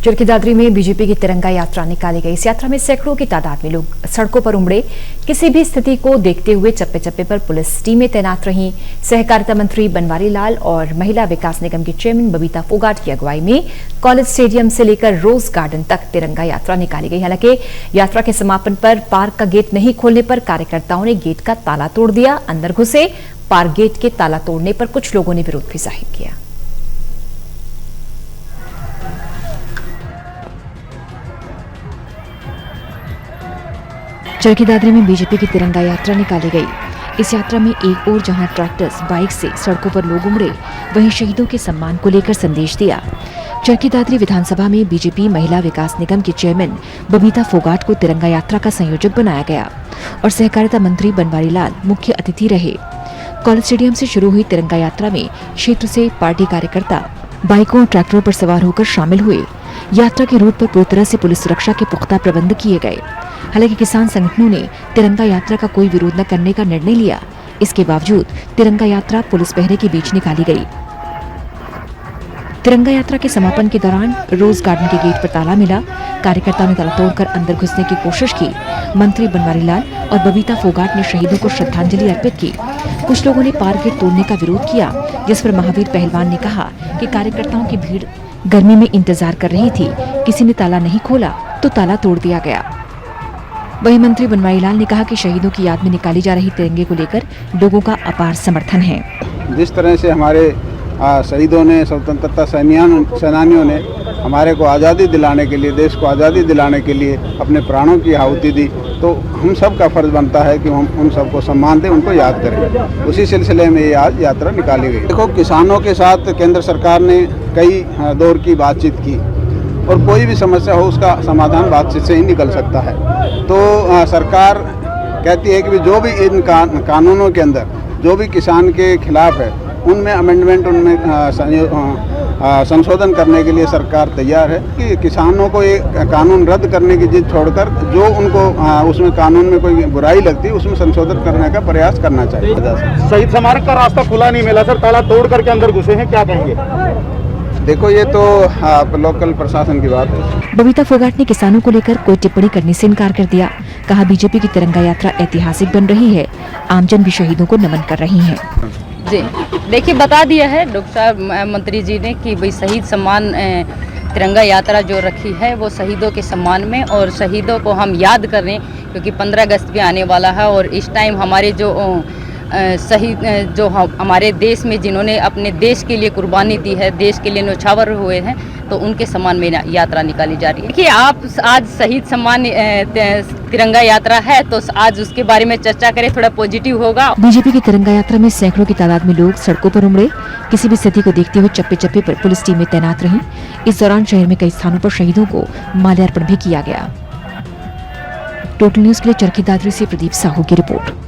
चरखी दादरी में बीजेपी की तिरंगा यात्रा निकाली गई। इस यात्रा में सैकड़ों की तादाद में लोग सड़कों पर उमड़े। किसी भी स्थिति को देखते हुए चप्पे चप्पे पर पुलिस टीमें तैनात रहीं। सहकारिता मंत्री बनवारी लाल और महिला विकास निगम की चेयरमैन बबीता फोगाट की अगुवाई में कॉलेज स्टेडियम से लेकर रोज गार्डन तक तिरंगा यात्रा निकाली गई। हालांकि यात्रा के समापन पर पार्क का गेट नहीं खोलने पर कार्यकर्ताओं ने गेट का ताला तोड़ दिया। अंदर घुसे पार्क गेट के ताला तोड़ने पर कुछ लोगों ने विरोध भी जाहिर किया। चरखी दादरी में बीजेपी की तिरंगा यात्रा निकाली गई। इस यात्रा में एक ओर जहां ट्रैक्टर्स बाइक से सड़कों पर लोग उमड़े, वहीं शहीदों के सम्मान को लेकर संदेश दिया। चरखी दादरी विधानसभा में बीजेपी महिला विकास निगम के चेयरमैन बबीता फोगाट को तिरंगा यात्रा का संयोजक बनाया गया और सहकारिता मंत्री बनवारी लाल मुख्य अतिथि रहे। कॉलेज स्टेडियम से शुरू हुई तिरंगा यात्रा में क्षेत्र से पार्टी कार्यकर्ता बाइकों और ट्रैक्टरों पर सवार होकर शामिल हुए। यात्रा के रूट पर पूरी तरह से पुलिस सुरक्षा के पुख्ता प्रबंध किए गए। हालांकि किसान संगठनों ने तिरंगा यात्रा का कोई विरोध न करने का निर्णय लिया। इसके बावजूद तिरंगा यात्रा पुलिस पहरे के बीच निकाली गई। तिरंगा यात्रा के समापन के दौरान रोज गार्डन के गेट पर ताला मिला। कार्यकर्ताओं ने ताला तोड़कर अंदर घुसने की कोशिश की। मंत्री बनवारी लाल और बबीता फोगाट ने शहीदों को श्रद्धांजलि अर्पित की। कुछ लोगों ने पार्क गेट तोड़ने का विरोध किया, जिस पर महावीर पहलवान ने कहा कि कार्यकर्ताओं की भीड़ गर्मी में इंतजार कर रही थी, किसी ने ताला नहीं खोला तो ताला तोड़ दिया गया। वहीं मंत्री बनवारी लाल ने कहा कि शहीदों की याद में निकाली जा रही तिरंगे को लेकर लोगों का अपार समर्थन है। जिस तरह से हमारे शहीदों ने, स्वतंत्रता सेनानियों ने हमारे को आज़ादी दिलाने के लिए, देश को आज़ादी दिलाने के लिए अपने प्राणों की आहुति दी, तो हम सब का फर्ज बनता है कि हम उन सबको सम्मान दें, उनको याद करें। उसी सिलसिले में ये आज यात्रा निकाली गई। देखो, किसानों के साथ केंद्र सरकार ने कई दौर की बातचीत की और कोई भी समस्या हो उसका समाधान बातचीत से ही निकल सकता है। तो सरकार कहती है कि जो भी इन कानूनों के अंदर जो भी किसान के खिलाफ है, उनमें अमेंडमेंट, उनमें संशोधन करने के लिए सरकार तैयार है कि किसानों को ये कानून रद्द करने की जिद छोड़कर जो उनको उसमें कानून में कोई बुराई लगती है उसमें संशोधन करने का प्रयास करना चाहिए। शहीद स्मारक का रास्ता खुला नहीं मिला सर, ताला तोड़ करके अंदर घुसे हैं, क्या कहेंगे? देखो, ये तो लोकल प्रशासन की बात है। बबीता फोगाट ने किसानों को लेकर कोई टिप्पणी करने से इनकार कर दिया। कहा, बीजेपी की तिरंगा यात्रा ऐतिहासिक बन रही है, आमजन भी शहीदों को नमन कर रही है। जी देखिए, बता दिया है डॉक्टर साहब मंत्री जी ने कि भाई शहीद सम्मान तिरंगा यात्रा जो रखी है वो शहीदों के सम्मान में, और शहीदों को हम याद कर रहे हैं क्योंकि 15 अगस्त भी आने वाला है और इस टाइम हमारे जो शहीद जो हमारे देश में जिन्होंने अपने देश के लिए कुर्बानी दी है, देश के लिए न्यौछावर हुए हैं, तो उनके सम्मान में यात्रा निकाली जा रही है। देखिए, आप आज शहीद सम्मान तिरंगा यात्रा है तो आज उसके बारे में चर्चा करें, थोड़ा पॉजिटिव होगा। बीजेपी की तिरंगा यात्रा में सैकड़ों की तादाद में लोग सड़कों पर उमड़े। किसी भी स्थिति को देखते हुए चप्पे चप्पे पर पुलिस टीमें तैनात रहीं। इस दौरान शहर में कई स्थानों पर शहीदों को माल्यार्पण भी किया गया। टोटल न्यूज के लिए चरखी दादरी से प्रदीप साहू की रिपोर्ट।